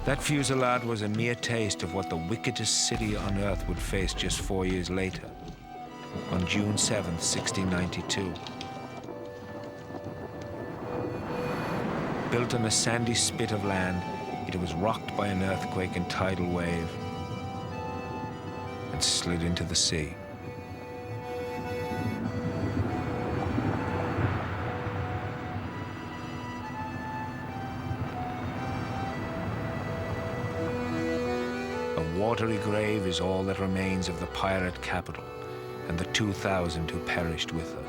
That fusillade was a mere taste of what the wickedest city on earth would face just 4 years later, on June 7th, 1692. Built on a sandy spit of land, it was rocked by an earthquake and tidal wave and slid into the sea. A watery grave is all that remains of the pirate capital and the 2,000 who perished with her.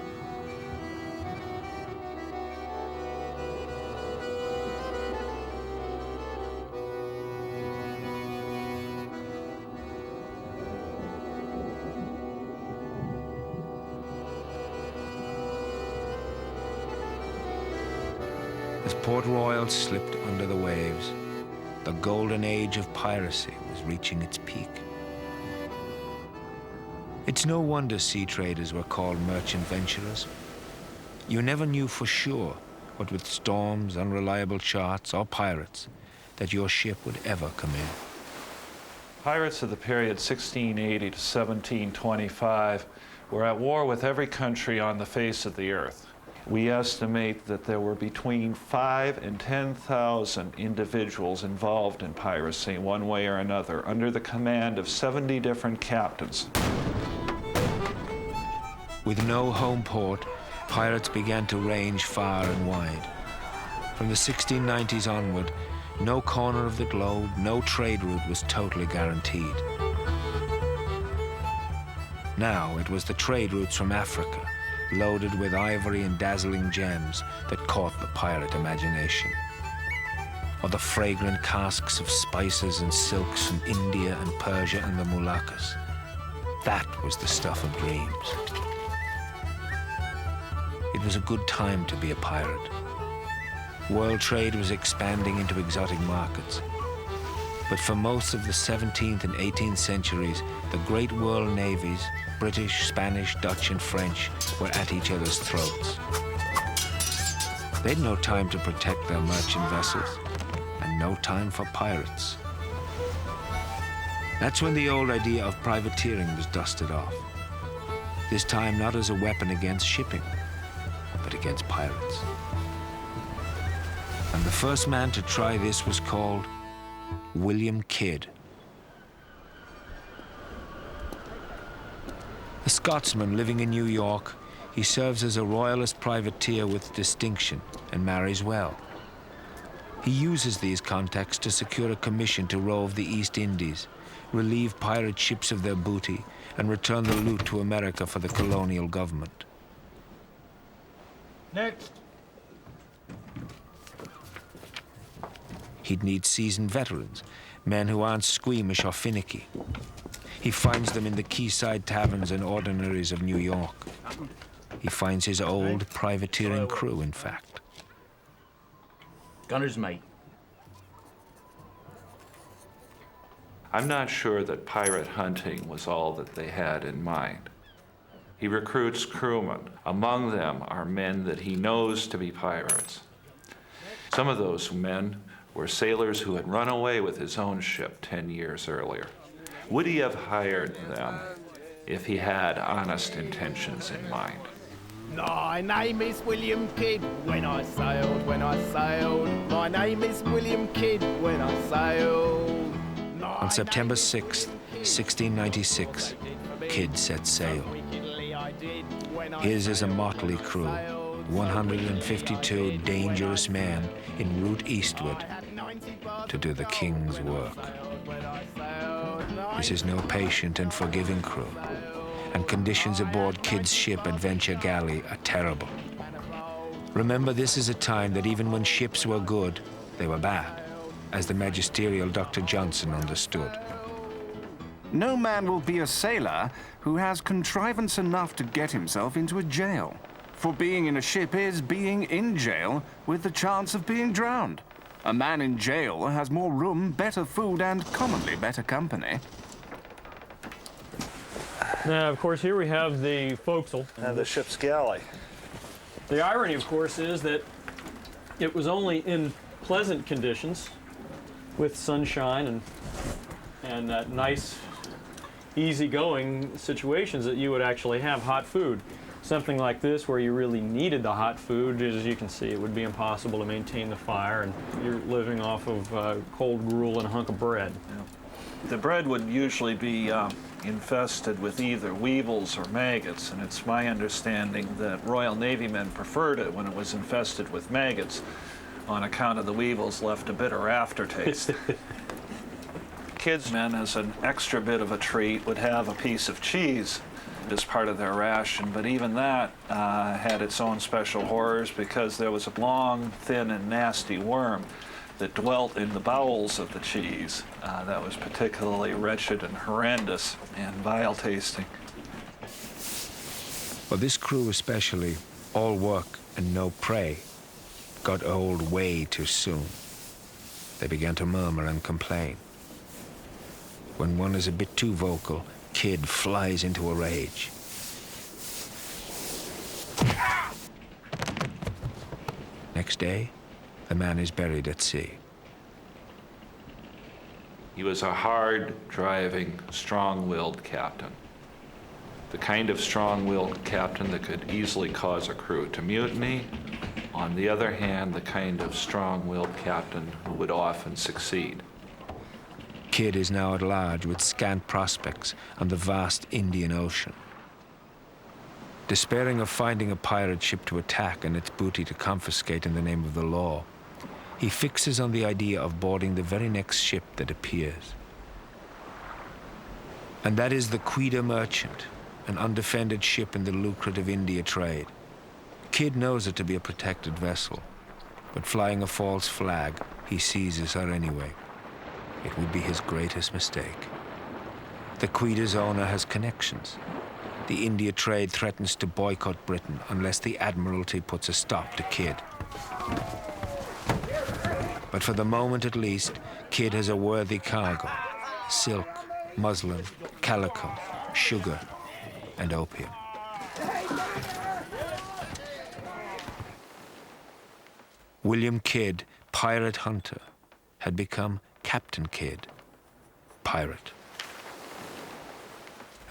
As Port Royal slipped under the waves, the golden age of piracy was reaching its peak. It's no wonder sea traders were called merchant venturers. You never knew for sure, what with storms, unreliable charts, or pirates, that your ship would ever come in. Pirates of the period 1680 to 1725 were at war with every country on the face of the earth. We estimate that there were between 5,000 and 10,000 individuals involved in piracy one way or another, under the command of 70 different captains. With no home port, pirates began to range far and wide. From the 1690s onward, no corner of the globe, no trade route was totally guaranteed. Now it was the trade routes from Africa, loaded with ivory and dazzling gems, that caught the pirate imagination. Or the fragrant casks of spices and silks from India and Persia and the Moluccas. That was the stuff of dreams. It was a good time to be a pirate. World trade was expanding into exotic markets. But for most of the 17th and 18th centuries, the great world navies, British, Spanish, Dutch, and French, were at each other's throats. They'd no time to protect their merchant vessels, and no time for pirates. That's when the old idea of privateering was dusted off. This time not as a weapon against shipping, but against pirates. And the first man to try this was called William Kidd. A Scotsman living in New York, he serves as a royalist privateer with distinction and marries well. He uses these contacts to secure a commission to rove the East Indies, relieve pirate ships of their booty, and return the loot to America for the colonial government. Next. He'd need seasoned veterans, men who aren't squeamish or finicky. He finds them in the quayside taverns and ordinaries of New York. He finds his old privateering crew, in fact. Gunner's mate. I'm not sure that pirate hunting was all that they had in mind. He recruits crewmen. Among them are men that he knows to be pirates. Some of those men were sailors who had run away with his own ship 10 years earlier. Would he have hired them if he had honest intentions in mind? My name is William Kidd. When I sailed, my name is William Kidd. When I sailed. On September 6th, 1696, Kidd set sail. His is a motley crew, 152 dangerous men en route eastward to do the king's work. This is no patient and forgiving crew, and conditions aboard Kidd's ship Adventure Galley are terrible. Remember, this is a time that even when ships were good, they were bad, as the magisterial Dr. Johnson understood. No man will be a sailor who has contrivance enough to get himself into a jail. For being in a ship is being in jail with the chance of being drowned. A man in jail has more room, better food, and commonly better company. Now, of course, here we have the forecastle. And the ship's galley. The irony, of course, is that it was only in pleasant conditions with sunshine and that nice, easygoing situations that you would actually have hot food. Something like this where you really needed the hot food, as you can see, it would be impossible to maintain the fire, and you're living off of cold gruel and a hunk of bread. Yeah. The bread would usually be infested with either weevils or maggots, and it's my understanding that Royal Navy men preferred it when it was infested with maggots on account of the weevils left a bitter aftertaste. Kids, men, as an extra bit of a treat, would have a piece of cheese as part of their ration, but even that had its own special horrors because there was a long, thin, and nasty worm that dwelt in the bowels of the cheese that was particularly wretched and horrendous and vile tasting. For this crew especially, all work and no prey got old way too soon. They began to murmur and complain. When one is a bit too vocal, Kid flies into a rage. Next day, the man is buried at sea. He was a hard-driving, strong-willed captain. The kind of strong-willed captain that could easily cause a crew to mutiny. On the other hand, the kind of strong-willed captain who would often succeed. Kidd is now at large with scant prospects on the vast Indian Ocean. Despairing of finding a pirate ship to attack and its booty to confiscate in the name of the law, he fixes on the idea of boarding the very next ship that appears. And that is the Quita Merchant, an undefended ship in the lucrative India trade. Kidd knows it to be a protected vessel, but flying a false flag, he seizes her anyway. It would be his greatest mistake. The Quita's owner has connections. The India trade threatens to boycott Britain unless the Admiralty puts a stop to Kidd. But for the moment at least, Kidd has a worthy cargo: silk, muslin, calico, sugar, and opium. William Kidd, pirate hunter, had become Captain Kidd, pirate.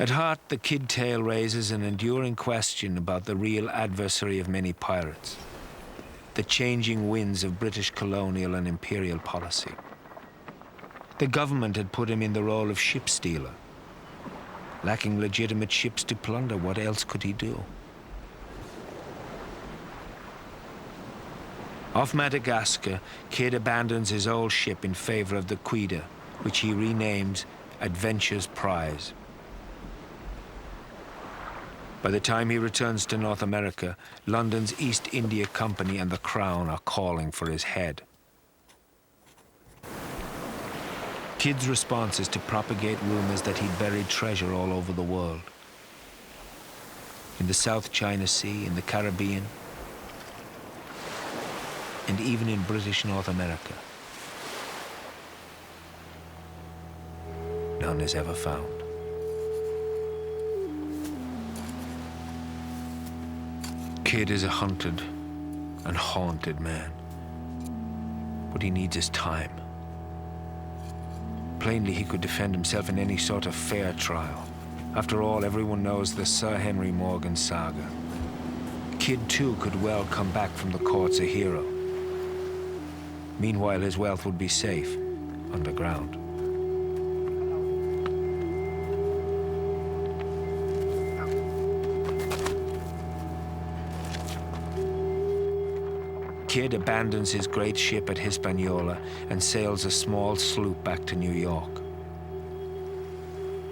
At heart, the Kidd tale raises an enduring question about the real adversary of many pirates: the changing winds of British colonial and imperial policy. The government had put him in the role of ship stealer. Lacking legitimate ships to plunder, what else could he do? Off Madagascar, Kidd abandons his old ship in favor of the Quita, which he renames Adventure's Prize. By the time he returns to North America, London's East India Company and the Crown are calling for his head. Kidd's response is to propagate rumors that he'd buried treasure all over the world. In the South China Sea, in the Caribbean, and even in British North America. None is ever found. Kidd is a hunted and haunted man. What he needs is time. Plainly, he could defend himself in any sort of fair trial. After all, everyone knows the Sir Henry Morgan saga. Kidd, too, could well come back from the courts a hero. Meanwhile, his wealth would be safe underground. Kidd abandons his great ship at Hispaniola and sails a small sloop back to New York.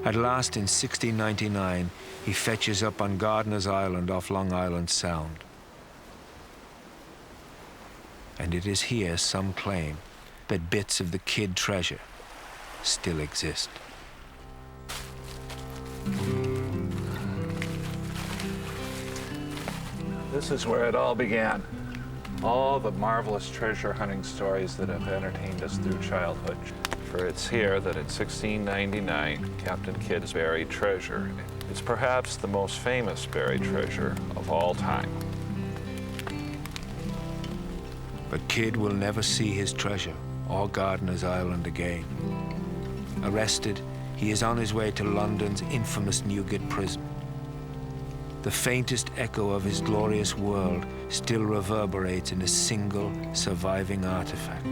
At last, in 1699, he fetches up on Gardiner's Island off Long Island Sound. And it is here, some claim, that bits of the Kidd treasure still exist. This is where it all began. All the marvelous treasure hunting stories that have entertained us through childhood. For it's here that in 1699, Captain Kidd's buried treasure is perhaps the most famous buried treasure of all time. But Kidd will never see his treasure. or Gardiner's Island again. Arrested, he is on his way to London's infamous Newgate prison. The faintest echo of his glorious world still reverberates in a single surviving artifact.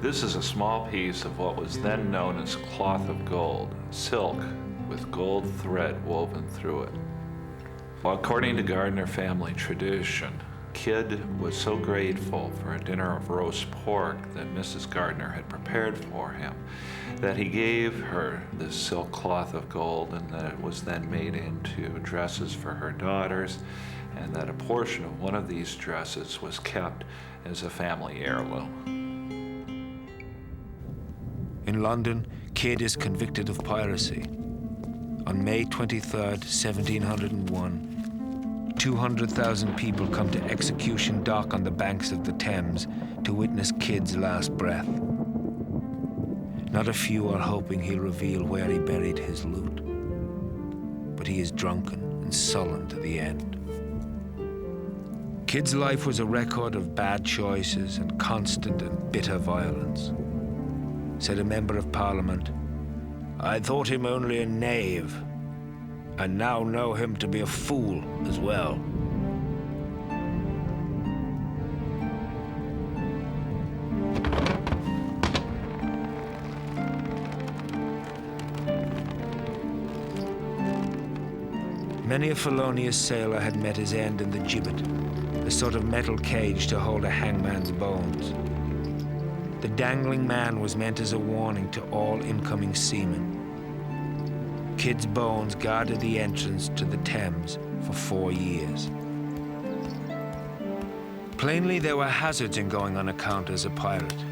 This is a small piece of what was then known as cloth of gold, silk with gold thread woven through it. Well, according to Gardiner family tradition, Kidd was so grateful for a dinner of roast pork that Mrs. Gardiner had prepared for him that he gave her this silk cloth of gold, and that it was then made into dresses for her daughters, and that a portion of one of these dresses was kept as a family heirloom. In London, Kidd is convicted of piracy. On May 23rd, 1701, 200,000 people come to Execution Dock on the banks of the Thames to witness Kidd's last breath. Not a few are hoping he'll reveal where he buried his loot. But he is drunken and sullen to the end. Kidd's life was a record of bad choices and constant and bitter violence. Said a member of Parliament, "I thought him only a knave, and now know him to be a fool as well." Many a felonious sailor had met his end in the gibbet, a sort of metal cage to hold a hangman's bones. The dangling man was meant as a warning to all incoming seamen. Kidd's bones guarded the entrance to the Thames for 4 years. Plainly, there were hazards in going on account as a pirate.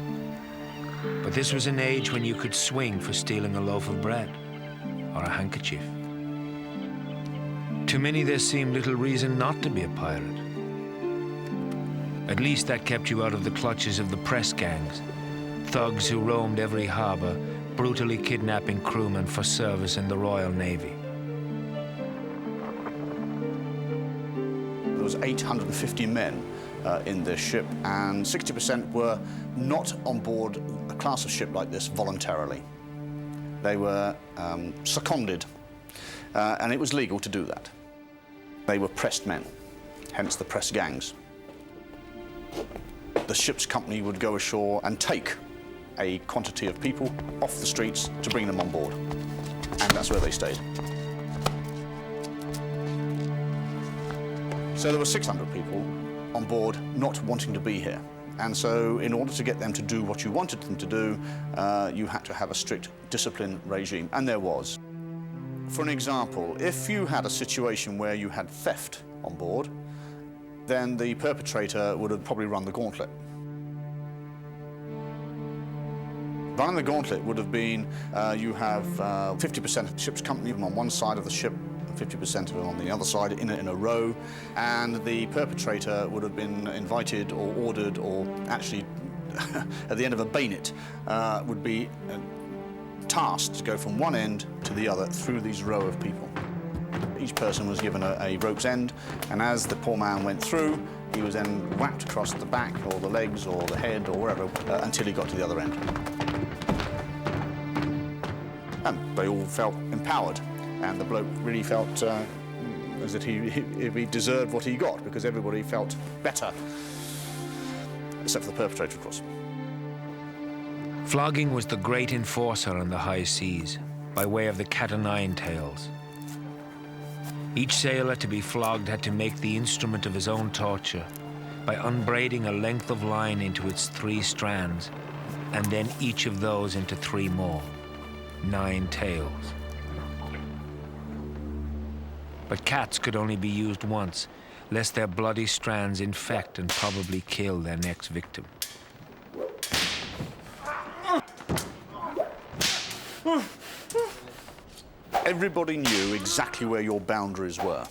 But this was an age when you could swing for stealing a loaf of bread or a handkerchief. To many, there seemed little reason not to be a pirate. At least that kept you out of the clutches of the press gangs, thugs who roamed every harbor, brutally kidnapping crewmen for service in the Royal Navy. There was 850 men in this ship, and 60% were not on board a class of ship like this voluntarily. They were seconded, and it was legal to do that. They were pressed men, hence the press gangs. The ship's company would go ashore and take a quantity of people off the streets to bring them on board, and that's where they stayed. So there were 600 people on board not wanting to be here, and so in order to get them to do what you wanted them to do, you had to have a strict discipline regime, and there was. For an example, if you had a situation where you had theft on board, then the perpetrator would have probably run the gauntlet. Running the gauntlet would have been you have 50% of the ship's company on one side of the ship, 50% of it on the other side in a row, and the perpetrator would have been invited or ordered or actually at the end of a bayonet would be tasked to go from one end to the other through these row of people. Each person was given a rope's end, and as the poor man went through, he was then whacked across the back or the legs or the head or wherever until he got to the other end. And they all felt empowered, and the bloke really felt as if he deserved what he got, because everybody felt better, except for the perpetrator, of course. Flogging was the great enforcer on the high seas, by way of the cat-o'-nine-tails. Each sailor to be flogged had to make the instrument of his own torture by unbraiding a length of line into its 3 strands, and then each of those into 3 more, 9 tails. But cats could only be used once, lest their bloody strands infect and probably kill their next victim. Everybody knew exactly where your boundaries were.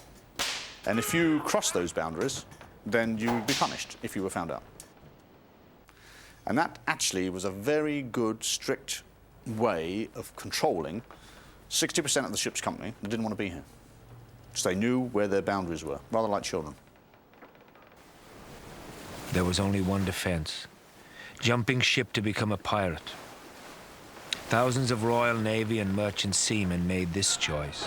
And if you crossed those boundaries, then you'd be punished if you were found out. And that actually was a very good, strict way of controlling 60% of the ship's company that didn't want to be here. So they knew where their boundaries were, rather like children. There was only one defense. jumping ship to become a pirate. Thousands of Royal Navy and merchant seamen made this choice.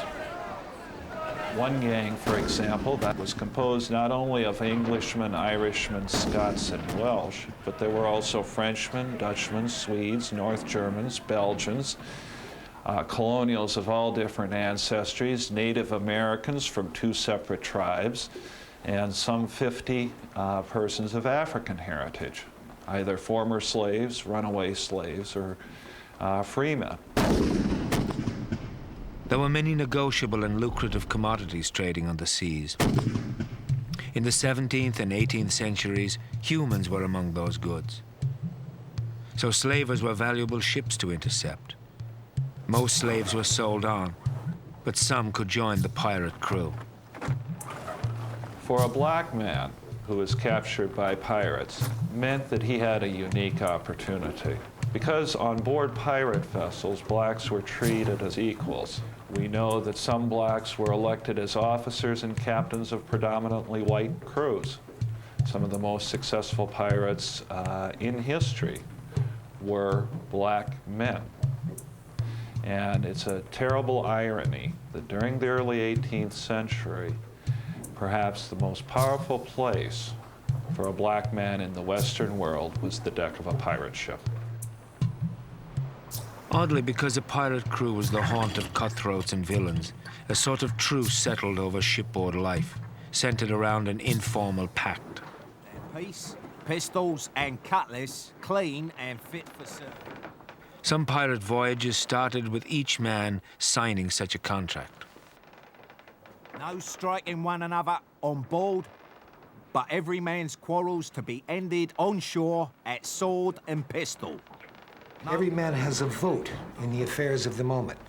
One gang, for example, that was composed not only of Englishmen, Irishmen, Scots, and Welsh, but there were also Frenchmen, Dutchmen, Swedes, North Germans, Belgians, colonials of all different ancestries, Native Americans from 2 separate tribes, and some 50 persons of African heritage, either former slaves, runaway slaves, or freemen. There were many negotiable and lucrative commodities trading on the seas. In the 17th and 18th centuries, humans were among those goods. So slavers were valuable ships to intercept. Most slaves were sold on, but some could join the pirate crew. For a black man who was captured by pirates meant that he had a unique opportunity. Because on board pirate vessels, blacks were treated as equals. We know that some blacks were elected as officers and captains of predominantly white crews. Some of the most successful pirates in history were black men. And it's a terrible irony that during the early 18th century, perhaps the most powerful place for a black man in the Western world was the deck of a pirate ship. Oddly, because a pirate crew was the haunt of cutthroats and villains, a sort of truce settled over shipboard life, centered around an informal pact. Peace, pistols and cutlass, clean and fit for service. Some pirate voyages started with each man signing such a contract. No striking one another on board, but every man's quarrels to be ended on shore at sword and pistol. Every man has a vote in the affairs of the moment.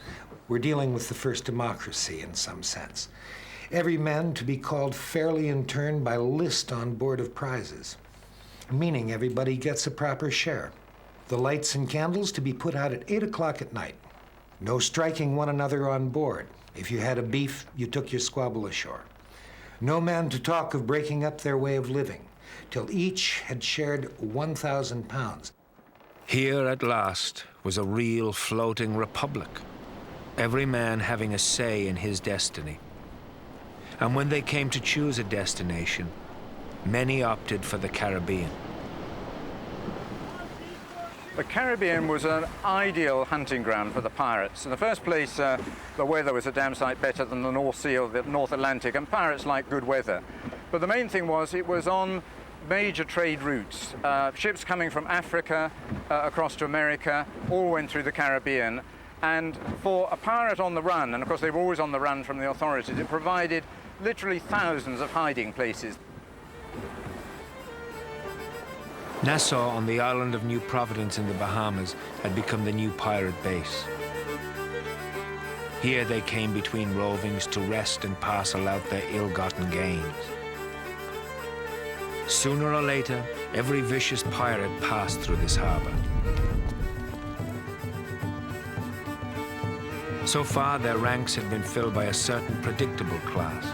We're dealing with the first democracy in some sense. Every man to be called fairly in turn by list on board of prizes, meaning everybody gets a proper share. The lights and candles to be put out at 8 o'clock at night. No striking one another on board. If you had a beef, you took your squabble ashore. No man to talk of breaking up their way of living, till each had shared 1,000 pounds. Here, at last, was a real floating republic, every man having a say in his destiny. And when they came to choose a destination, many opted for the Caribbean. The Caribbean was an ideal hunting ground for the pirates. In the first place, the weather was a damn sight better than the North Sea or the North Atlantic, and pirates like good weather. But the main thing was it was on major trade routes. Ships coming from Africa across to America all went through the Caribbean. And for a pirate on the run, and of course they were always on the run from the authorities, it provided literally thousands of hiding places. Nassau on the island of New Providence in the Bahamas had become the new pirate base. Here they came between rovings to rest and parcel out their ill-gotten gains. Sooner or later, every vicious pirate passed through this harbor. So far, their ranks had been filled by a certain predictable class: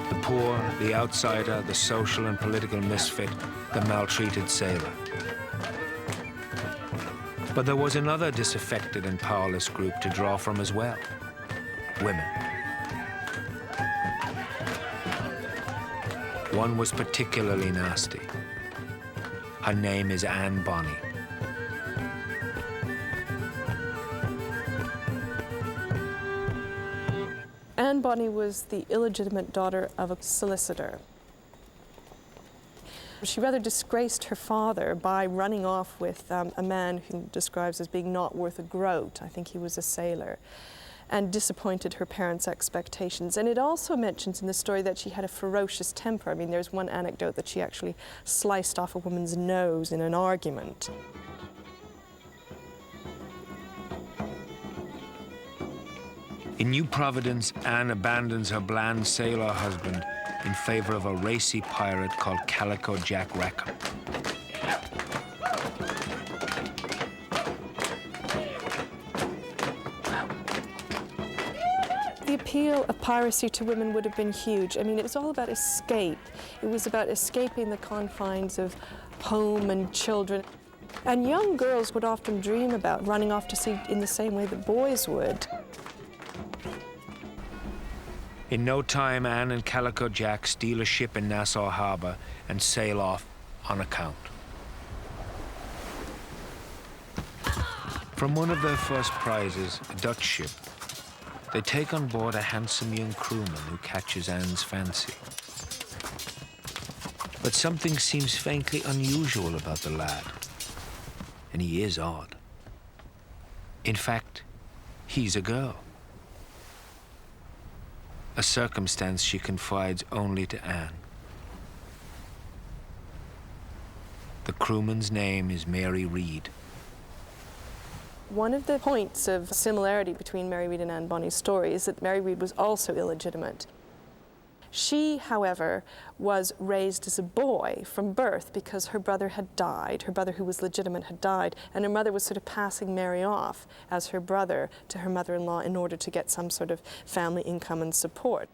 the poor, the outsider, the social and political misfit, the maltreated sailor. But there was another disaffected and powerless group to draw from as well: women. One was particularly nasty. Her name is Anne Bonny. Anne Bonny was the illegitimate daughter of a solicitor. She rather disgraced her father by running off with a man who describes as being not worth a groat. I think he was a sailor, and disappointed her parents' expectations. And it also mentions in the story that she had a ferocious temper. I mean, there's one anecdote that she actually sliced off a woman's nose in an argument. In New Providence, Anne abandons her bland sailor husband in favor of a racy pirate called Calico Jack Rackham. The appeal of piracy to women would have been huge. I mean, it was all about escape. It was about escaping the confines of home and children. And young girls would often dream about running off to sea in the same way that boys would. In no time, Anne and Calico Jack steal a ship in Nassau Harbor and sail off on account. From one of their first prizes, a Dutch ship, they take on board a handsome young crewman who catches Anne's fancy. But something seems faintly unusual about the lad, and he is odd. In fact, he's a girl. A circumstance she confides only to Anne. The crewman's name is Mary Read. One of the points of similarity between Mary Read and Anne Bonny's story is that Mary Read was also illegitimate. She, however, was raised as a boy from birth because her brother had died. Her brother, who was legitimate, had died, and her mother was sort of passing Mary off as her brother to her mother-in-law in order to get some sort of family income and support.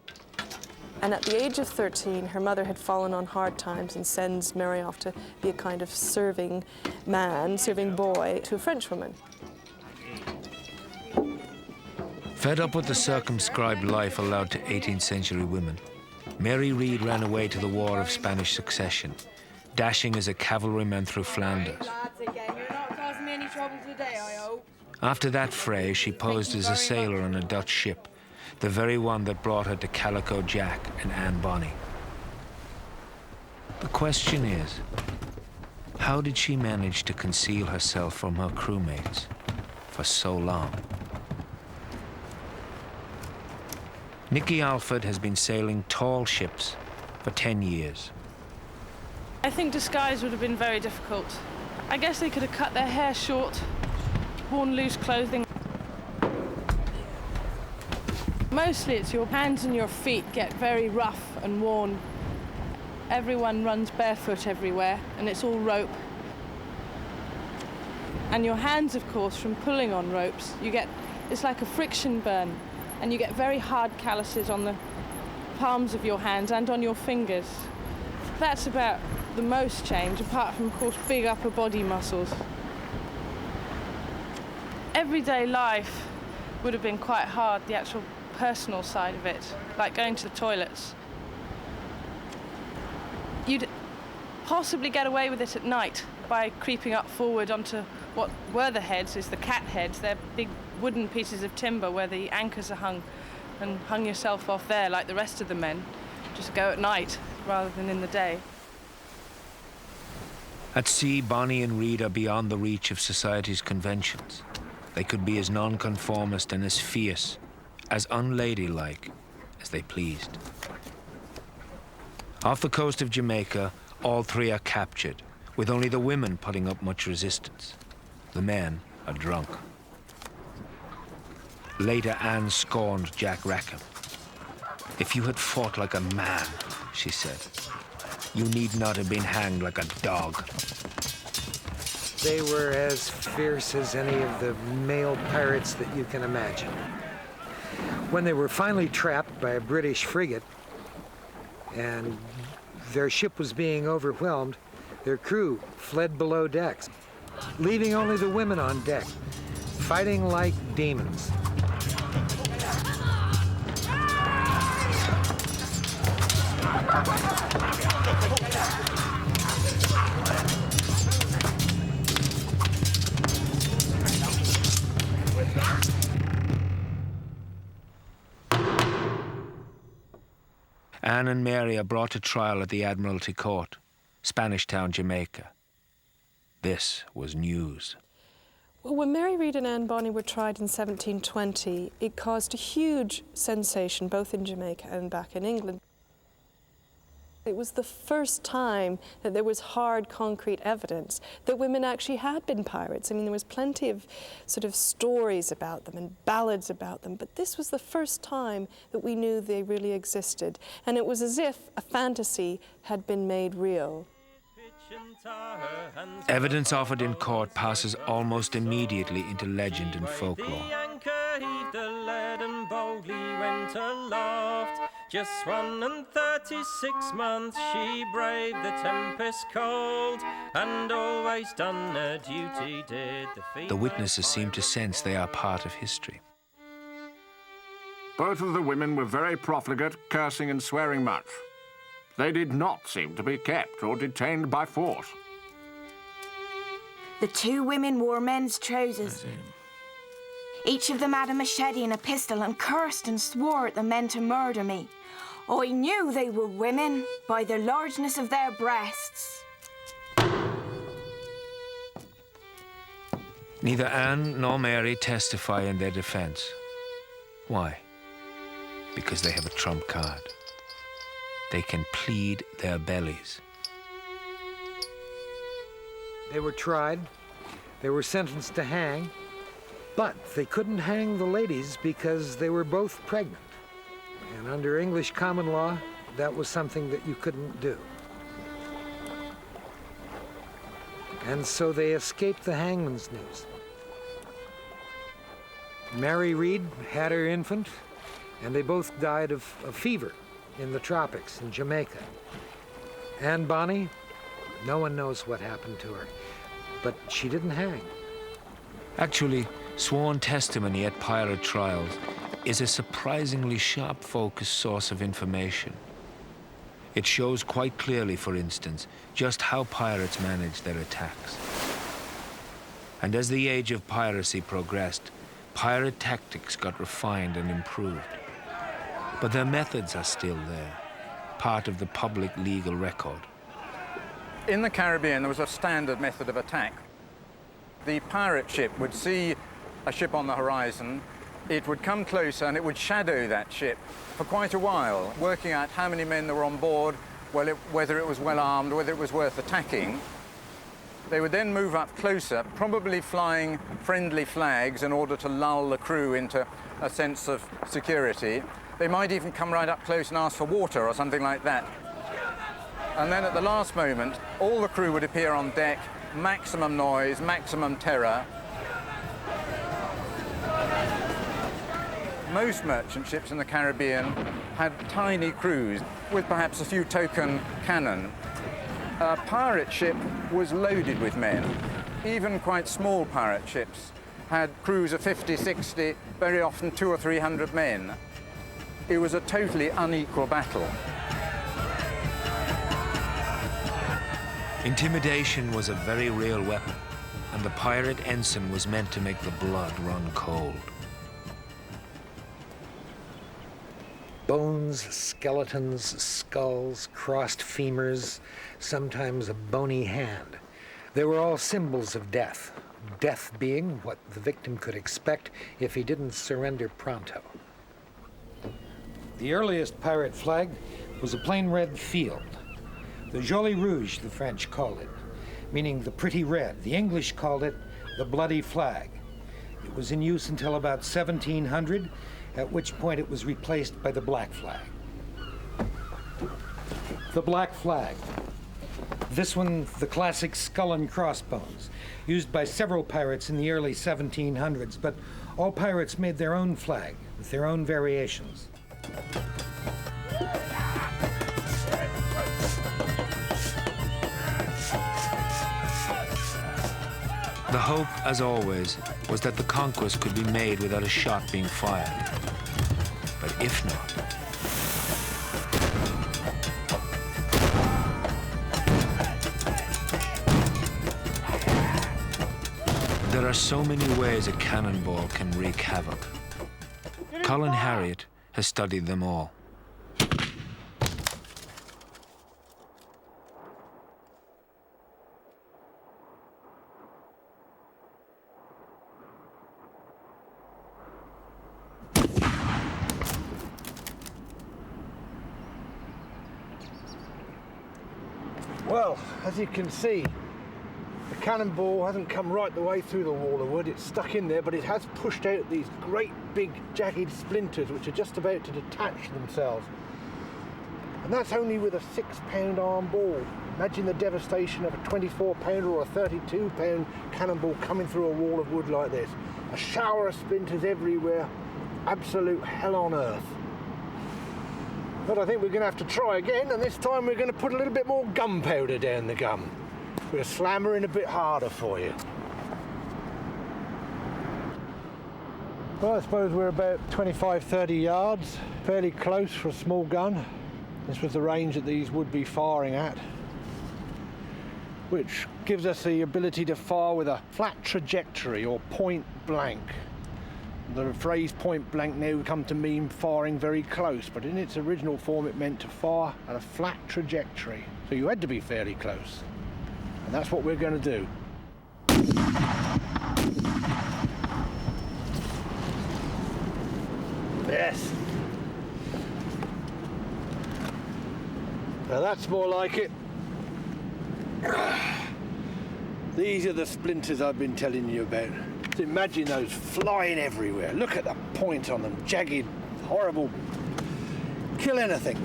And at the age of 13, her mother had fallen on hard times and sends Mary off to be a kind of serving man, serving boy to a Frenchwoman. Fed up with the circumscribed life allowed to 18th century women, Mary Read ran away to the War of Spanish Succession, dashing as a cavalryman through Flanders. After that fray, she posed as a sailor on a Dutch ship, the very one that brought her to Calico Jack and Anne Bonny. The question is, how did she manage to conceal herself from her crewmates for so long? Nicky Alford has been sailing tall ships for 10 years. I think disguise would have been very difficult. I guess they could have cut their hair short, worn loose clothing. Mostly it's your hands and your feet get very rough and worn. Everyone runs barefoot everywhere, and it's all rope. And your hands, of course, from pulling on ropes, it's like a friction burn. And you get very hard calluses on the palms of your hands and on your fingers. That's about the most change, apart from, of course, big upper body muscles. Everyday life would have been quite hard, the actual personal side of it, like going to the toilets. You'd possibly get away with it at night by creeping up forward onto what were the heads, is the cat heads. They're big wooden pieces of timber where the anchors are hung, and hung yourself off there like the rest of the men. Just go at night rather than in the day. At sea, Bonny and Read are beyond the reach of society's conventions. They could be as nonconformist and as fierce, as unladylike as they pleased. Off the coast of Jamaica, all three are captured, with only the women putting up much resistance. The men are drunk. Later, Anne scorned Jack Rackham. "If you had fought like a man," she said, "you need not have been hanged like a dog." They were as fierce as any of the male pirates that you can imagine. When they were finally trapped by a British frigate and their ship was being overwhelmed, their crew fled below decks, leaving only the women on deck, fighting like demons. Anne and Mary are brought to trial at the Admiralty Court, Spanish Town, Jamaica. This was news. Well, when Mary Read and Anne Bonny were tried in 1720, it caused a huge sensation both in Jamaica and back in England. It was the first time that there was hard, concrete evidence that women actually had been pirates. I mean, there was plenty of sort of stories about them and ballads about them, but this was the first time that we knew they really existed. And it was as if a fantasy had been made real. Evidence offered in court passes almost immediately into legend and folklore. just 1 and 36 months, she braved the tempest cold, and always done her duty, did the The witnesses seem to sense they are part of history. Both of the women were very profligate, cursing and swearing much. They did not seem to be kept or detained by force. The 2 women wore men's trousers. Each of them had a machete and a pistol and cursed and swore at the men to murder me. I knew they were women by the largeness of their breasts. Neither Anne nor Mary testify in their defense. Why? Because they have a trump card. They can plead their bellies. They were tried, they were sentenced to hang, but they couldn't hang the ladies because they were both pregnant. And under English common law, that was something that you couldn't do. And so they escaped the hangman's noose. Mary Read had her infant, and they both died of fever in the tropics in Jamaica. Anne Bonny, no one knows what happened to her, but she didn't hang. Actually, sworn testimony at pirate trials is a surprisingly sharp-focused source of information. It shows quite clearly, for instance, just how pirates managed their attacks. And as the age of piracy progressed, pirate tactics got refined and improved. But their methods are still there, part of the public legal record. In the Caribbean, there was a standard method of attack. The pirate ship would see a ship on the horizon, it would come closer and it would shadow that ship for quite a while, working out how many men there were on board, whether it was well armed, whether it was worth attacking. They would then move up closer, probably flying friendly flags in order to lull the crew into a sense of security. They might even come right up close and ask for water or something like that. And then at the last moment, all the crew would appear on deck, maximum noise, maximum terror. Most merchant ships in the Caribbean had tiny crews with perhaps a few token cannon. A pirate ship was loaded with men. Even quite small pirate ships had crews of 50, 60, very often 200 or 300 men. It was a totally unequal battle. Intimidation was a very real weapon, and the pirate ensign was meant to make the blood run cold. Bones, skeletons, skulls, crossed femurs, sometimes a bony hand. They were all symbols of death, death being what the victim could expect if he didn't surrender pronto. The earliest pirate flag was a plain red field. The Joli Rouge, the French called it, meaning the pretty red. The English called it the bloody flag. It was in use until about 1700, at which point it was replaced by the black flag. The black flag. This one, the classic skull and crossbones, used by several pirates in the early 1700s, but all pirates made their own flag with their own variations. The hope, as always, was that the conquest could be made without a shot being fired. But if not, there are so many ways a cannonball can wreak havoc. Colin Harriott has studied them all. Well, as you can see, the cannonball hasn't come right the way through the wall of wood. It's stuck in there, but it has pushed out these great big jagged splinters which are just about to detach themselves. And that's only with a 6-pound arm ball. Imagine the devastation of a 24-pounder or a 32-pound cannonball coming through a wall of wood like this. A shower of splinters everywhere, absolute hell on earth. But I think we're going to have to try again, and this time we're going to put a little bit more gunpowder down the gum. We'll slam her in a bit harder for you. Well, I suppose we're about 25, 30 yards, fairly close for a small gun. This was the range that these would be firing at, which gives us the ability to fire with a flat trajectory or point blank. The phrase point blank now come to mean firing very close, but in its original form it meant to fire at a flat trajectory. So you had to be fairly close. And that's what we're going to do. Yes. Now that's more like it. These are the splinters I've been telling you about. Imagine those flying everywhere. Look at the point on them. Jagged, horrible. Kill anything.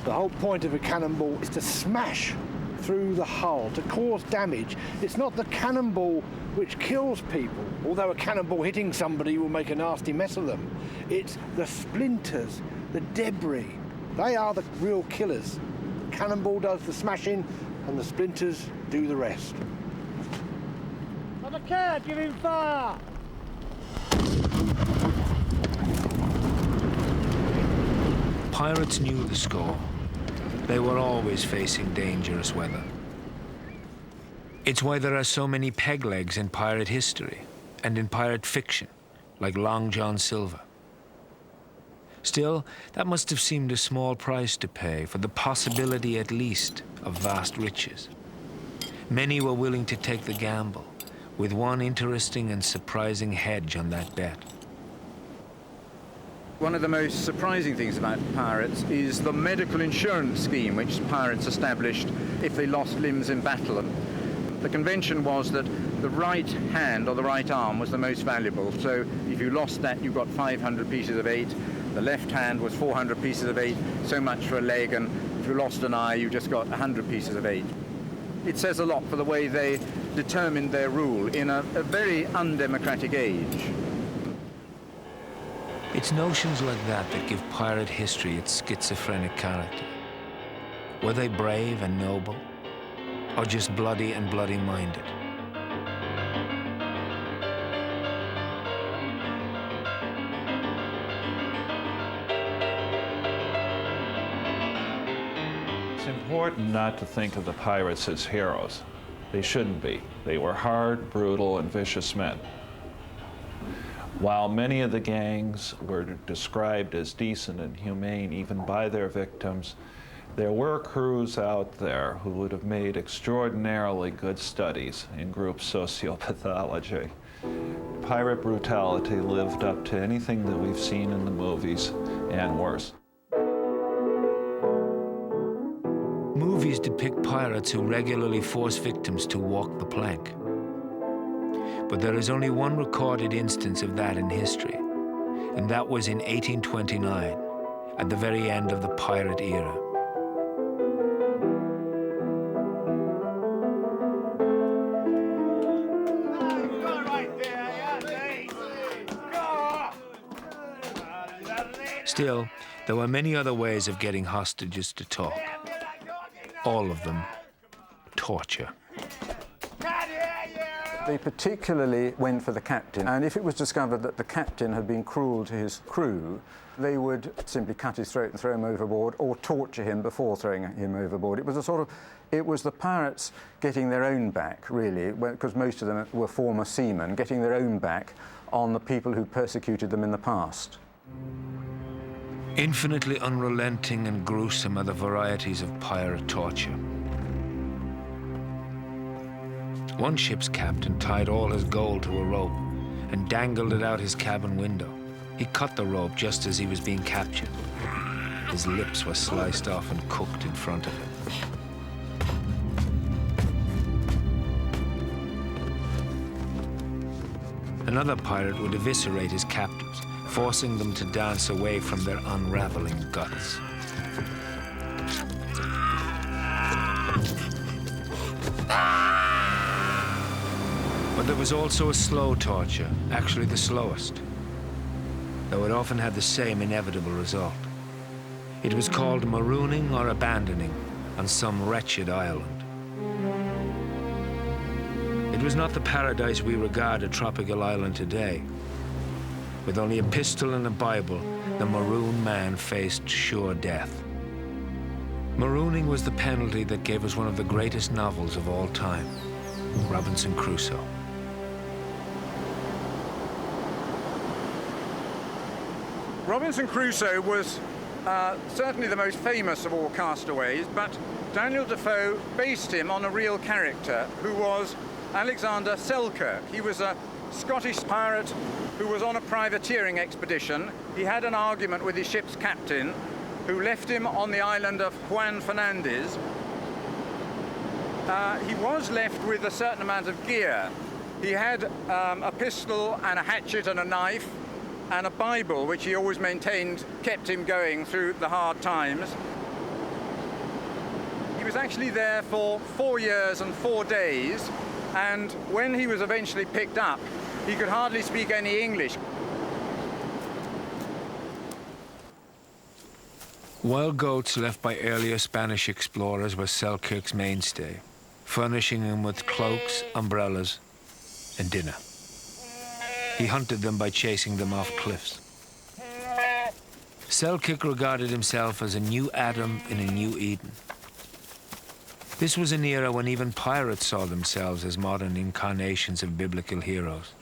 The whole point of a cannonball is to smash through the hull, to cause damage. It's not the cannonball which kills people, although a cannonball hitting somebody will make a nasty mess of them. It's the splinters, the debris. They are the real killers. The cannonball does the smashing, and the splinters do the rest. On the cab, give him fire! Pirates knew the score. They were always facing dangerous weather. It's why there are so many peg legs in pirate history and in pirate fiction, like Long John Silver. Still, that must have seemed a small price to pay for the possibility, at least, of vast riches. Many were willing to take the gamble, with one interesting and surprising hedge on that bet. One of the most surprising things about pirates is the medical insurance scheme which pirates established if they lost limbs in battle. And the convention was that the right hand or the right arm was the most valuable. So if you lost that, you got 500 pieces of 8. The left hand was 400 pieces of 8, so much for a leg, and if you lost an eye, you just got 100 pieces of 8. It says a lot for the way they determined their rule in a very undemocratic age. It's notions like that that give pirate history its schizophrenic character. Were they brave and noble, or just bloody and bloody-minded? It's important not to think of the pirates as heroes. They shouldn't be. They were hard, brutal, and vicious men. While many of the gangs were described as decent and humane even by their victims, there were crews out there who would have made extraordinarily good studies in group sociopathology. Pirate brutality lived up to anything that we've seen in the movies, and worse. Movies depict pirates who regularly force victims to walk the plank. But there is only one recorded instance of that in history, and that was in 1829, at the very end of the pirate era. Still, there were many other ways of getting hostages to talk. All of them torture. They particularly went for the captain, and if it was discovered that the captain had been cruel to his crew, they would simply cut his throat and throw him overboard, or torture him before throwing him overboard. It was the pirates getting their own back, really, because most of them were former seamen, getting their own back on the people who persecuted them in the past. Infinitely unrelenting and gruesome are the varieties of pirate torture. One ship's captain tied all his gold to a rope and dangled it out his cabin window. He cut the rope just as he was being captured. His lips were sliced off and cooked in front of him. Another pirate would eviscerate his captors, forcing them to dance away from their unraveling guts. But there was also a slow torture, actually the slowest. though it often had the same inevitable result. It was called marooning or abandoning on some wretched island. It was not the paradise we regard a tropical island today. With only a pistol and a Bible, the maroon man faced sure death. Marooning was the penalty that gave us one of the greatest novels of all time, Robinson Crusoe. Robinson Crusoe was certainly the most famous of all castaways, but Daniel Defoe based him on a real character who was Alexander Selkirk. He was a Scottish pirate who was on a privateering expedition. He had an argument with his ship's captain, who left him on the island of Juan Fernandez. He was left with a certain amount of gear. He had a pistol and a hatchet and a knife and a Bible, which he always maintained kept him going through the hard times. He was actually there for 4 years and 4 days, and when he was eventually picked up, he could hardly speak any English. Wild goats left by earlier Spanish explorers were Selkirk's mainstay, furnishing him with cloaks, umbrellas, and dinner. He hunted them by chasing them off cliffs. Selkirk regarded himself as a new Adam in a new Eden. This was an era when even pirates saw themselves as modern incarnations of biblical heroes.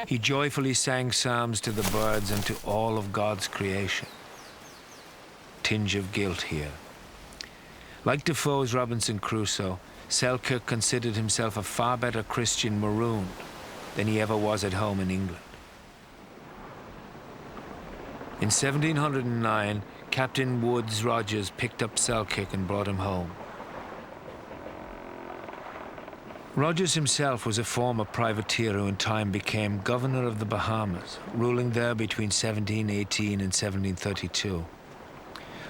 He joyfully sang psalms to the birds and to all of God's creation. Tinge of guilt here. Like Defoe's Robinson Crusoe, Selkirk considered himself a far better Christian maroon than he ever was at home in England. In 1709, Captain Woodes Rogers picked up Selkirk and brought him home. Rogers himself was a former privateer who in time became governor of the Bahamas, ruling there between 1718 and 1732.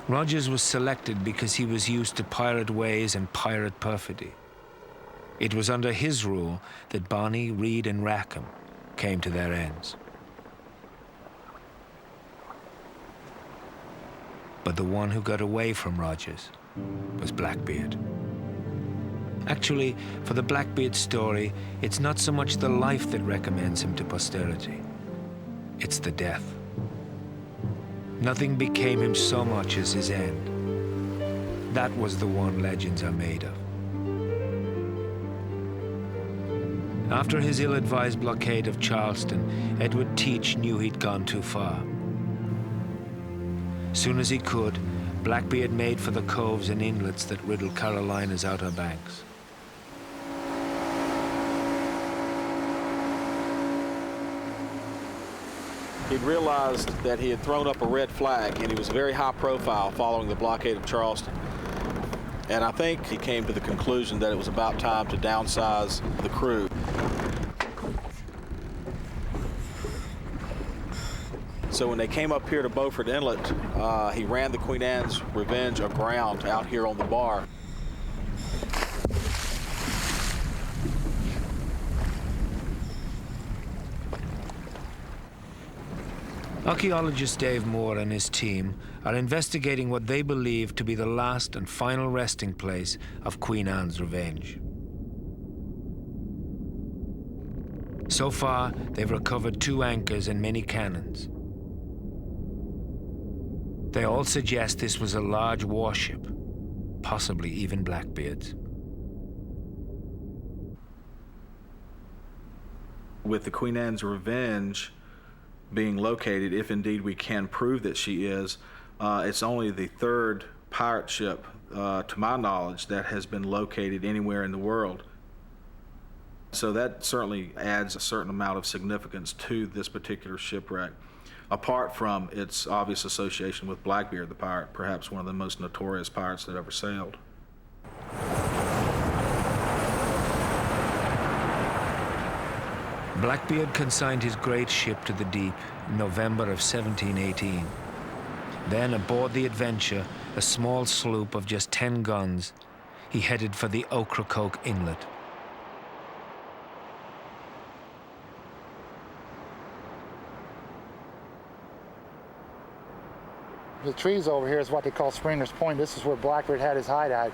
Rogers was selected because he was used to pirate ways and pirate perfidy. It was under his rule that Bonny, Reed, and Rackham came to their ends. But the one who got away from Rogers was Blackbeard. Actually, for the Blackbeard story, it's not so much the life that recommends him to posterity. It's the death. Nothing became him so much as his end. That was the one legends are made of. After his ill-advised blockade of Charleston, Edward Teach knew he'd gone too far. Soon as he could, Blackbeard made for the coves and inlets that riddle Carolina's outer banks. He'd realized that he had thrown up a red flag, and he was very high profile following the blockade of Charleston. And I think he came to the conclusion that it was about time to downsize the crew. So when they came up here to Beaufort Inlet, he ran the Queen Anne's Revenge aground out here on the bar. Archaeologist Dave Moore and his team are investigating what they believe to be the last and final resting place of Queen Anne's Revenge. So far, they've recovered 2 anchors and many cannons. They all suggest this was a large warship, possibly even Blackbeard's. With the Queen Anne's Revenge being located, if indeed we can prove that she is, it's only the 3rd pirate ship, to my knowledge, that has been located anywhere in the world. So that certainly adds a certain amount of significance to this particular shipwreck, apart from its obvious association with Blackbeard the pirate, perhaps one of the most notorious pirates that ever sailed. Blackbeard consigned his great ship to the deep in November of 1718. Then, aboard the Adventure, a small sloop of just 10 guns, he headed for the Ocracoke Inlet. The trees over here is what they call Springer's Point. This is where Blackbeard had his hideout.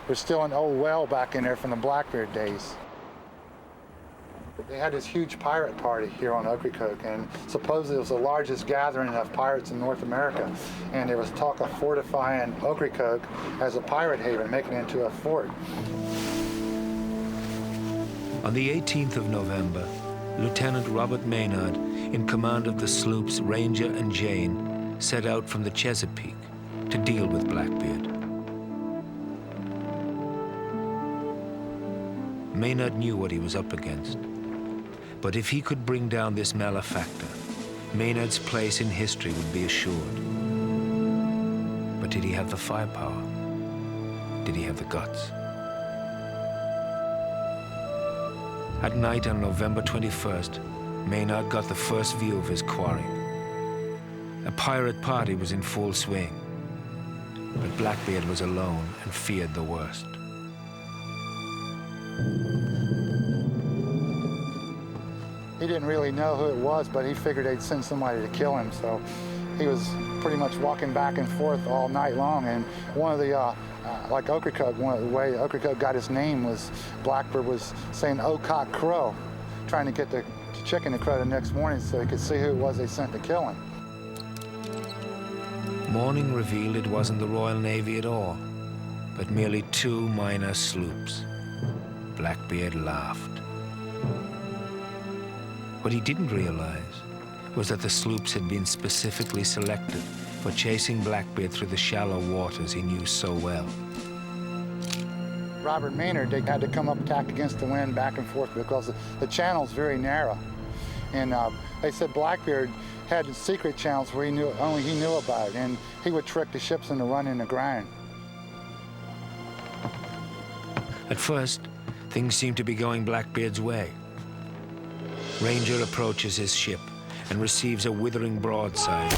There's still an old well back in there from the Blackbeard days. They had this huge pirate party here on Ocracoke, and supposedly it was the largest gathering of pirates in North America. And there was talk of fortifying Ocracoke as a pirate haven, making it into a fort. On the 18th of November, Lieutenant Robert Maynard, in command of the sloops Ranger and Jane, set out from the Chesapeake to deal with Blackbeard. Maynard knew what he was up against. But if he could bring down this malefactor, Maynard's place in history would be assured. But did he have the firepower? Did he have the guts? At night on November 21st, Maynard got the first view of his quarry. A pirate party was in full swing, but Blackbeard was alone and feared the worst. He didn't really know who it was, but he figured they'd send somebody to kill him, so he was pretty much walking back and forth all night long. And one of the, like Ocracoke, one of the way Ocracoke got his name was Blackbeard was saying, "Oh, cock crow," trying to get the chicken to crow the next morning so he could see who it was they sent to kill him. Morning revealed it wasn't the Royal Navy at all, but merely 2 minor sloops. Blackbeard laughed. What he didn't realize was that the sloops had been specifically selected for chasing Blackbeard through the shallow waters he knew so well. Robert Maynard, they had to come up, tack against the wind, back and forth, because the channel's very narrow. And they said Blackbeard had secret channels where only he knew about, and he would trick the ships into running aground. At first, things seemed to be going Blackbeard's way. Ranger approaches his ship and receives a withering broadside.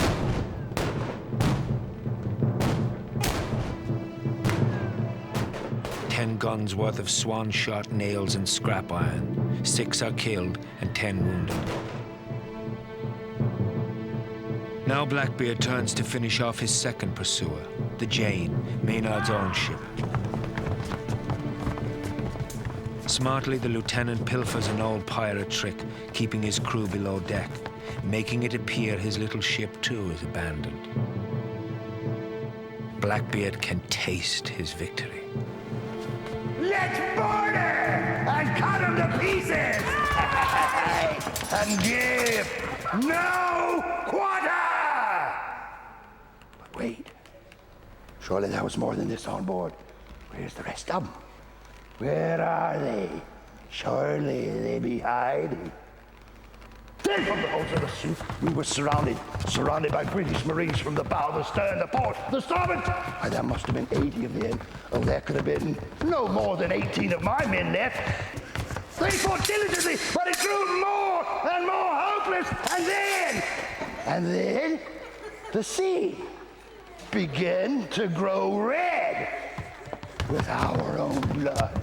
Ten guns worth of swan-shot nails and scrap iron. 6 are killed and 10 wounded. Now Blackbeard turns to finish off his second pursuer, the Jane, Maynard's own ship. Smartly, the lieutenant pilfers an old pirate trick, keeping his crew below deck, making it appear his little ship, too, is abandoned. Blackbeard can taste his victory. Let's board her and cut them to pieces and give no quarter. But wait, surely there was more than this on board. Where's the rest of them? Where are they? Surely they be hiding. Then from the holds of the sloop, we were surrounded by British Marines from the bow, the stern, the port, the starboard. Why, there must have been 80 of them. Oh, there could have been no more than 18 of my men left. They fought diligently, but it grew more and more hopeless. And then, the sea began to grow red with our own blood.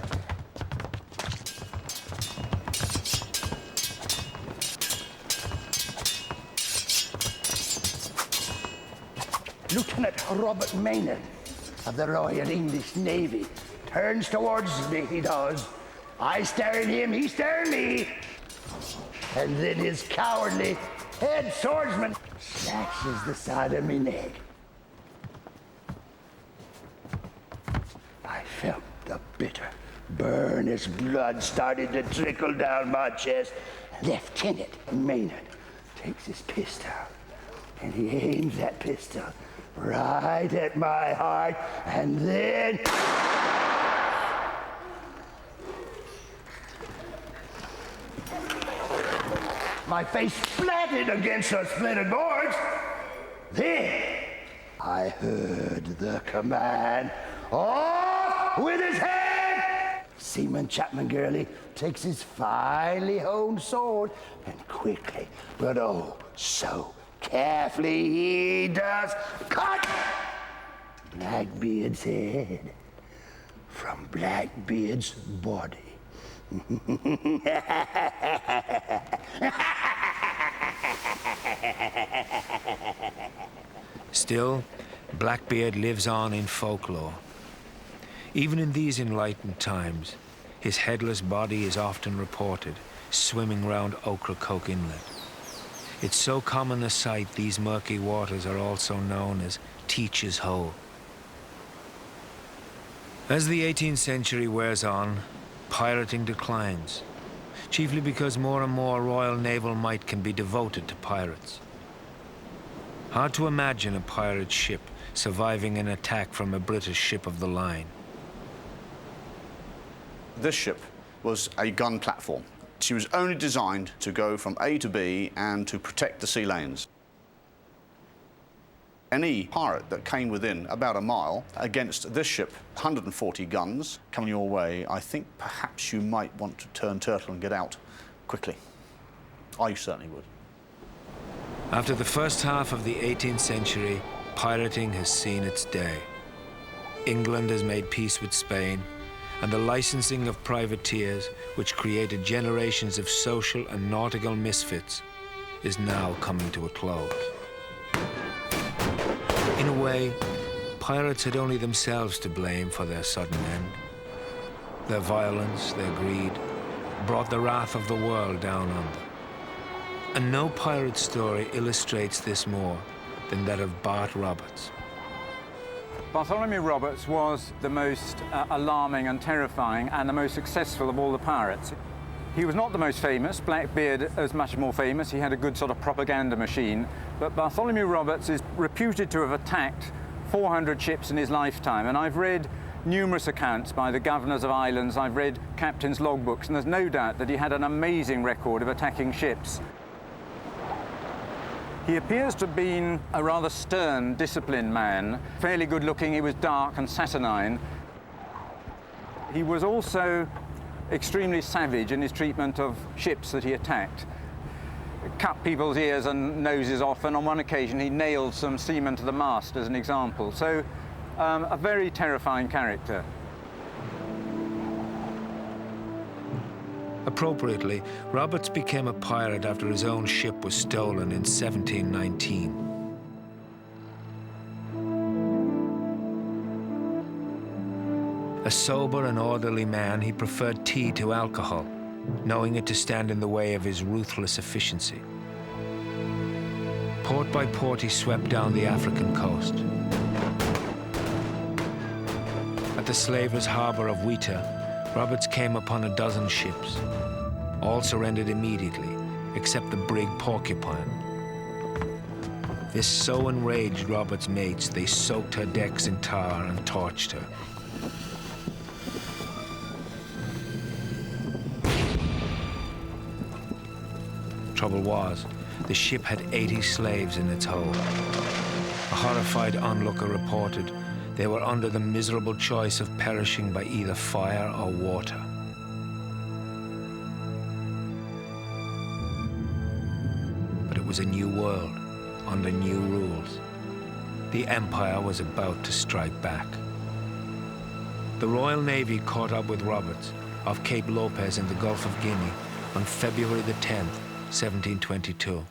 Lieutenant Robert Maynard of the Royal English Navy turns towards me, he does. I stare at him, he stare at me. And then his cowardly head swordsman slashes the side of me neck. I felt the bitter burn as blood started to trickle down my chest. Lieutenant Maynard takes his pistol and he aims that pistol right at my heart, and then my face splattered against the splintered boards. Then I heard the command, "Off with his head!" Seaman Chapman Gurley takes his finely honed sword and quickly, but oh so carefully, he does cut Blackbeard's head from Blackbeard's body. Still, Blackbeard lives on in folklore. Even in these enlightened times, his headless body is often reported swimming round Ocracoke Inlet. It's so common a sight, these murky waters are also known as Teach's Hole. As the 18th century wears on, pirating declines, chiefly because more and more Royal Naval might can be devoted to pirates. Hard to imagine a pirate ship surviving an attack from a British ship of the line. This ship was a gun platform. She was only designed to go from A to B and to protect the sea lanes. Any pirate that came within about a mile against this ship, 140 guns coming your way, I think perhaps you might want to turn turtle and get out quickly. I certainly would. After the first half of the 18th century, pirating has seen its day. England has made peace with Spain, and the licensing of privateers, which created generations of social and nautical misfits, is now coming to a close. In a way, pirates had only themselves to blame for their sudden end. Their violence, their greed, brought the wrath of the world down on them. And no pirate story illustrates this more than that of Bart Roberts. Bartholomew Roberts was the most alarming and terrifying and the most successful of all the pirates. He was not the most famous. Blackbeard is much more famous. He had a good sort of propaganda machine. But Bartholomew Roberts is reputed to have attacked 400 ships in his lifetime. And I've read numerous accounts by the governors of islands. I've read captains' logbooks, and there's no doubt that he had an amazing record of attacking ships. He appears to have been a rather stern, disciplined man, fairly good-looking. He was dark and saturnine. He was also extremely savage in his treatment of ships that he attacked. Cut people's ears and noses off, and on one occasion he nailed some seamen to the mast as an example. So, a very terrifying character. Appropriately, Roberts became a pirate after his own ship was stolen in 1719. A sober and orderly man, he preferred tea to alcohol, knowing it to stand in the way of his ruthless efficiency. Port by port, he swept down the African coast. At the slavers' harbor of Wita, Roberts came upon a dozen ships. All surrendered immediately, except the brig Porcupine. This so enraged Roberts' mates, they soaked her decks in tar and torched her. Trouble was, the ship had 80 slaves in its hold. A horrified onlooker reported they were under the miserable choice of perishing by either fire or water. But it was a new world, under new rules. The Empire was about to strike back. The Royal Navy caught up with Roberts off Cape Lopez in the Gulf of Guinea on February the 10th, 1722.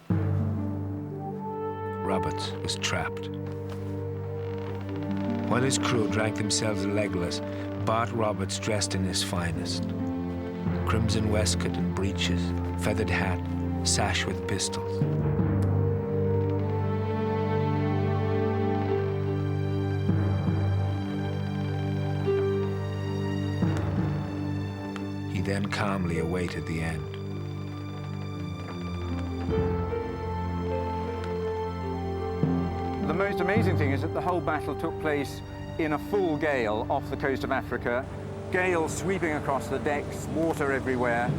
Roberts was trapped. While his crew drank themselves legless, Bart Roberts dressed in his finest. Crimson waistcoat and breeches, feathered hat, sash with pistols. He then calmly awaited the end. The most amazing thing is that the whole battle took place in a full gale off the coast of Africa. Gale sweeping across the decks, water everywhere.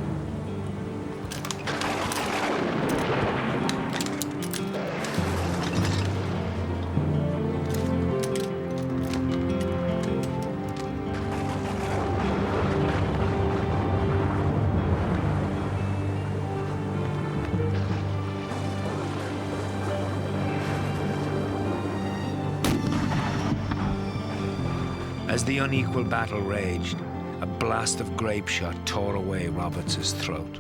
As the unequal battle raged, a blast of grape shot tore away Roberts's throat.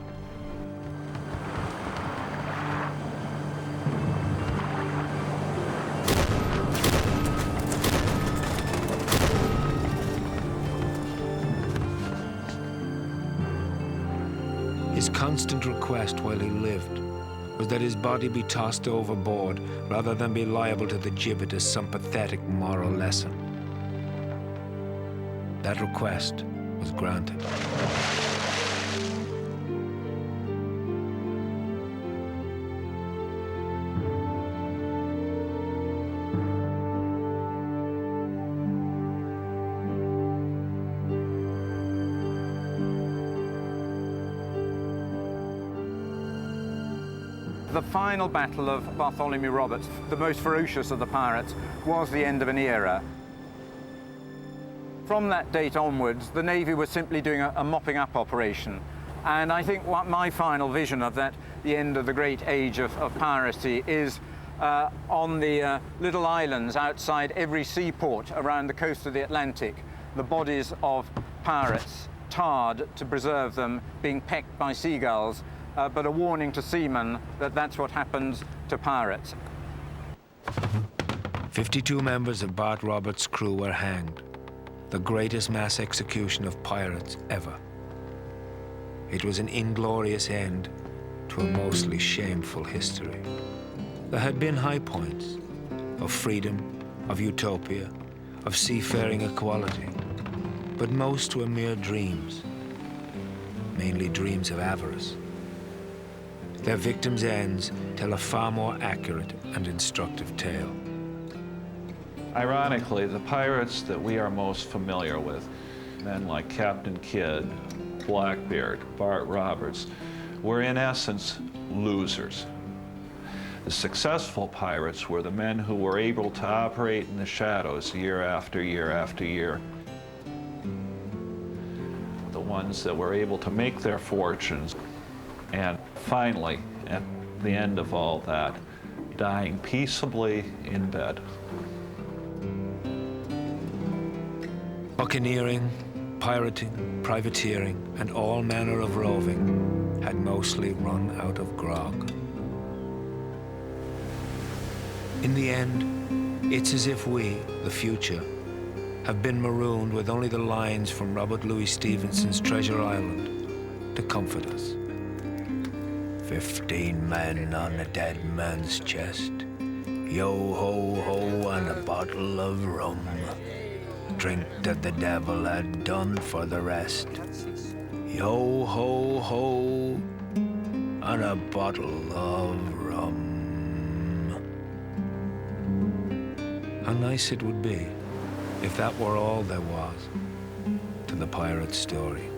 His constant request while he lived was that his body be tossed overboard rather than be liable to the gibbet as some pathetic moral lesson. That request was granted. The final battle of Bartholomew Roberts, the most ferocious of the pirates, was the end of an era. From that date onwards, the Navy was simply doing a mopping up operation. And I think what my final vision of that, the end of the great age of piracy, is on the little islands outside every seaport around the coast of the Atlantic, the bodies of pirates, tarred to preserve them, being pecked by seagulls, but a warning to seamen that that's what happens to pirates. 52 members of Bart Roberts' crew were hanged, the greatest mass execution of pirates ever. It was an inglorious end to a mostly shameful history. There had been high points of freedom, of utopia, of seafaring equality, but most were mere dreams, mainly dreams of avarice. Their victims' ends tell a far more accurate and instructive tale. Ironically, the pirates that we are most familiar with, men like Captain Kidd, Blackbeard, Bart Roberts, were in essence losers. The successful pirates were the men who were able to operate in the shadows year after year after year. The ones that were able to make their fortunes, and finally, at the end of all that, dying peaceably in bed. Buccaneering, pirating, privateering, and all manner of roving had mostly run out of grog. In the end, it's as if we, the future, have been marooned with only the lines from Robert Louis Stevenson's Treasure Island to comfort us. 15 men on a dead man's chest, yo-ho-ho and a bottle of rum. Drink that the devil had done for the rest, yo-ho-ho and a bottle of rum. How nice it would be if that were all there was to the pirate story.